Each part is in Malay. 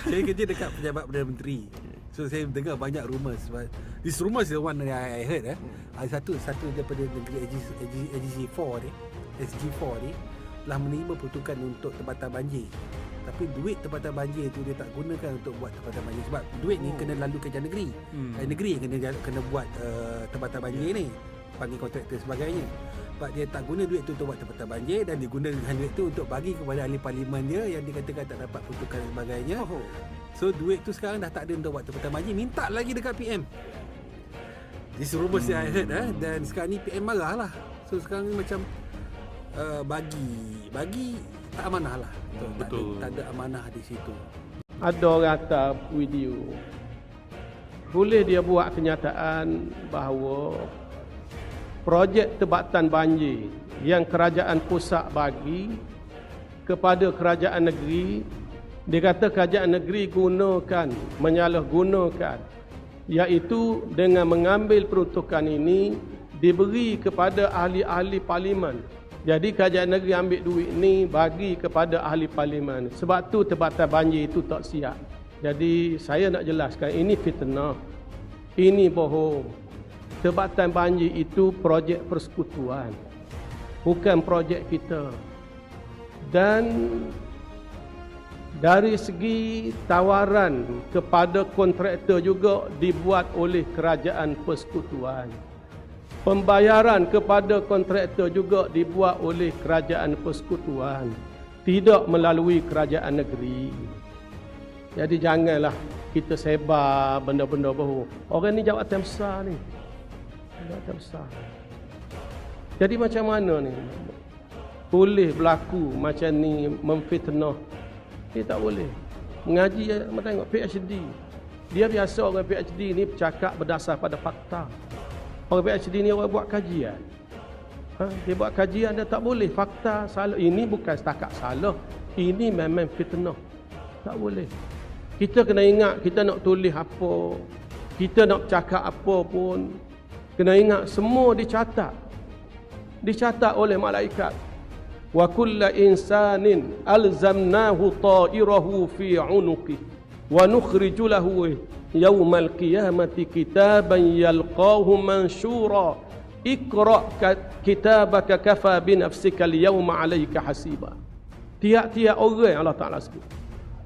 Saya kerja dekat pejabat Perdana Menteri. So saya dengar banyak rumours. This rumours is the one that I heard. Satu daripada negeri SG4 ni, SG4 ni telah menerima peruntukan untuk tempatan banjir. Tapi duit tempatan banjir tu dia tak gunakan untuk buat tempatan banjir, sebab duit ni kena lalu kerja negeri. Negeri yang kena buat tempatan banjir ni, panggil kontraktor sebagainya. Sebab dia tak guna duit tu untuk buat tempatan banjir, dan dia gunakan duit tu untuk bagi kepada ahli parlimen dia yang dikatakan tak dapat peruntukan dan sebagainya. So duit tu sekarang dah tak ada untuk buat tempatan banjir, minta lagi dekat PM. This rumours yang I heard dan sekarang ni PM marah lah. So sekarang ni macam bagi tak amanah lah. Betul. Tak ada amanah di situ. Ada orang hantar video. Boleh dia buat kenyataan bahawa projek tebatan banjir yang kerajaan pusat bagi kepada kerajaan negeri, dia kata kerajaan negeri menyalahgunakan, iaitu dengan mengambil peruntukan ini diberi kepada ahli-ahli parlimen. Jadi kerajaan negeri ambil duit ni bagi kepada ahli parlimen. Sebab tu tebatan banjir itu tak siap. Jadi saya nak jelaskan, ini fitnah. Ini bohong. Tebatan banjir itu projek persekutuan, bukan projek kita. Dan dari segi tawaran kepada kontraktor juga dibuat oleh kerajaan persekutuan. Pembayaran kepada kontraktor juga dibuat oleh kerajaan persekutuan, tidak melalui kerajaan negeri. Jadi janganlah kita sebar benda-benda bohong. Orang ni jawatan besar ni. Jawatan besar. Jadi macam mana ni? Boleh berlaku macam ni, memfitnah? Dia tak boleh. Mengaji, tengok PhD. Dia biasa orang PhD ni bercakap berdasar pada fakta. Orang PhD ni orang buat kajian. Dia buat kajian, dia tak boleh fakta salah. Ini bukan setakat salah, ini memang fitnah. Tak boleh. Kita kena ingat, kita nak tulis apa, kita nak cakap apa pun, kena ingat semua dicatat. Dicatat oleh malaikat. Wa kulla insanin alzamnahu ta'irahu fi 'unuqihi wa nukhriju lahu yaumal qiyamati kitaban yalqahu mansyura iqra kitabaka kafa bi nafsika al-yawma 'alaika hasiba. Tiap-tiap orang Allah Taala sebut.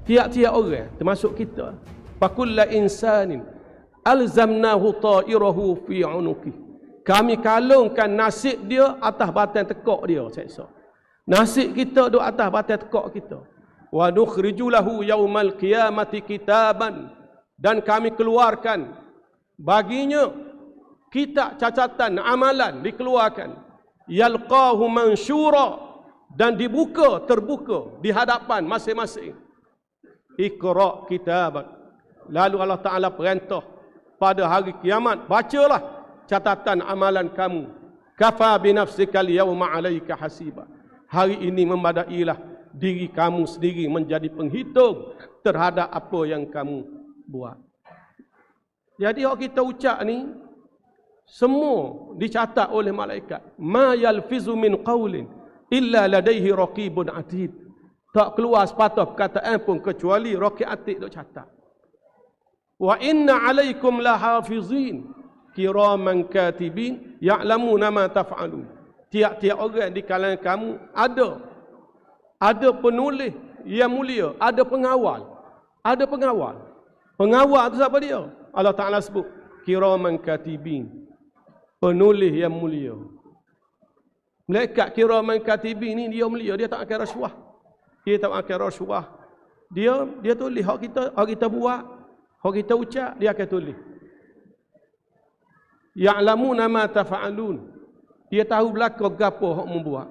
Tiap-tiap orang termasuk kita. Fa kullu insanin alzamnahu ta'irahu fi 'unuqi. Kami kalungkan nasib dia atas batang tekak dia, seksa. Nasib kita duduk atas batang tekak kita. Wa nukhriju lahu yaumal qiyamati kitaban, dan kami keluarkan baginya kitab catatan amalan, dikeluarkan, yalqahu mansyura, dan terbuka di hadapan masing-masing. Iqra kitabak. Lalu Allah Ta'ala perintah pada hari kiamat, bacalah catatan amalan kamu. Kafa binafsika al-yawma 'alaika hasiba. Hari ini memadailah diri kamu sendiri menjadi penghitung terhadap apa yang kamu buat. Jadi yang kita ucap ni semua dicatat oleh malaikat. Ma yalfizu min qawlin illa ladaihi raqibun atid. Tak keluar sepatah perkataan pun kecuali raqib atid duk catat. Wa inna alaikum lahafizin kiraman katibin ya'lamuna ma taf'alun. Tiap-tiap orang di kalangan kamu ada penulis yang mulia, ada pengawal. Ada pengawal. Pengawal tu siapa dia? Allah Ta'ala sebut kiraman katibin, penulis yang mulia. Malaikat kiraman katibin ni dia mulia, dia tak akan rasuah. Dia tak akan rasuah. Dia tulis hak kita buat, hak kita ucap, dia akan tulis. Ya'lamuna ma tafa'alun. Dia tahu belaka gapo hak membuat.